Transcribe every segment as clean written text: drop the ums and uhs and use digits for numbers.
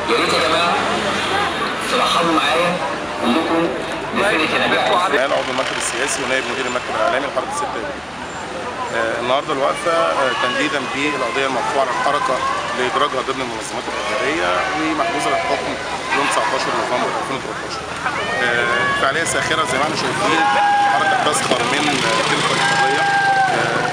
يا ريت يا جماعه ترحبوا معايا كلكم بفرقه نجاح. انا عضو المكتب السياسي ونائب مدير المكتب الاعلامي لحركه 6 ابريل. النهارده الوقفه تنديدا بالقضيه المرفوعه على الحركه لادراجها ضمن المنظمات الارهابيه ومحجوزه للحكم يوم 19 نوفمبر 2013. فعاليه ساخره زي ما احنا شايفين، حركه تسخر من تلك القضيه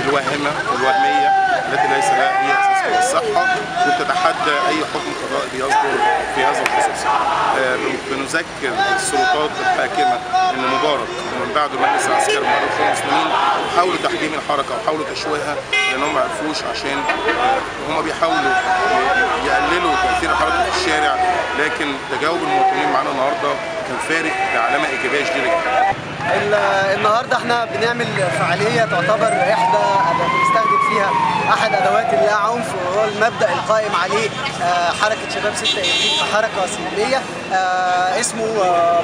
الواهمه والوهميه التي ليس لها اي اساس من الصحه، وبتتحدى اي حكم قضائي بيصدر في هذا الخصوص. بنذكر السلطات الحاكمه ان مبارك ومن بعده المجلس العسكري ومن بعده المسلمين حاولوا تحجيم الحركه وحاولوا تشويهها لانهم ما عرفوش، عشان هم بيحاولوا يقللوا تاثير الحركه في الشارع، لكن تجاوب المواطنين معانا النهارده كان فارق بعلامه ايجابيه شديده جدا. النهارده احنا بنعمل فعاليه تعتبر احدى بنستخدم فيها احد ادوات اللا عنف، وهو المبدا القائم عليه حركه شباب 6 ابريل كحركه سلميه، اسمه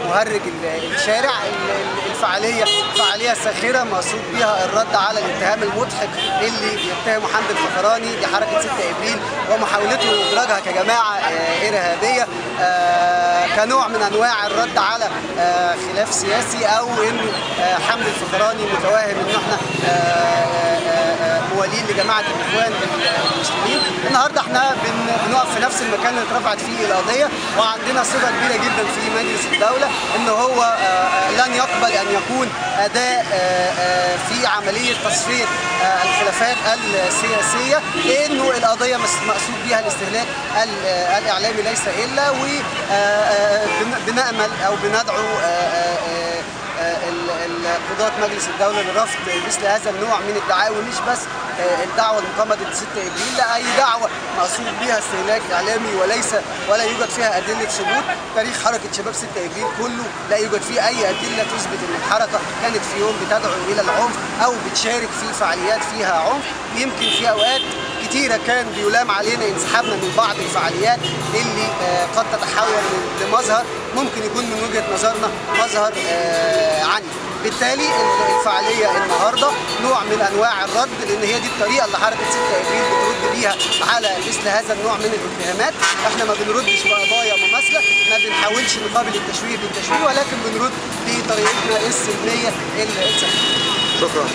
مهرج الشارع. الفعاليه فعاليه ساخره مقصود بها الرد على الاتهام المضحك اللي بيتهم حمد الفخراني لحركه 6 ابريل ومحاولته ادراجها كجماعه ارهابيه كنوع من انواع الرد على خلاف سياسي، او انه حمد الفخراني متوهم ان احنا موالين لجماعه الاخوان المسلمين. النهارده احنا بنقف في نفس المكان اللي اترفعت فيه القضيه، وعندنا ثقه كبيره جدا في مجلس الدوله ان هو لن يقبل ان يكون اداه في عمليه تصفيه الخلافات السياسيه، لانه القضيه مقصود بها الاستهلاك الاعلامي ليس الا، وبنامل او بندعو قضاة مجلس الدولة لرفض مثل هذا النوع من الدعاوى، مش بس الدعوة المقامة ضد 6 ابريل، لا، أي دعوة مقصود بها استهلاك إعلامي ولا يوجد فيها أدلة ثبوت. تاريخ حركة شباب 6 ابريل كله لا يوجد فيه أي أدلة تثبت أن الحركة كانت في يوم بتدعو إلى العنف أو بتشارك في فعاليات فيها عنف. يمكن في أوقات كتيرة كان بيلام علينا انسحابنا من بعض الفعاليات اللي قد تتحول لمظهر ممكن يكون من وجهة نظرنا مظهر عنيف. بالتالي الفعالية النهارده نوع من انواع الرد، لان هي دي الطريقة اللي حركة 6 ابريل بترد بيها على مثل هذا النوع من الاتهامات. احنا ما بنردش بقضايا مماثلة، ما بنحاولش نقابل التشويه بالتشويه، ولكن بنرد بطريقتنا السلمية السليمة. شكرا.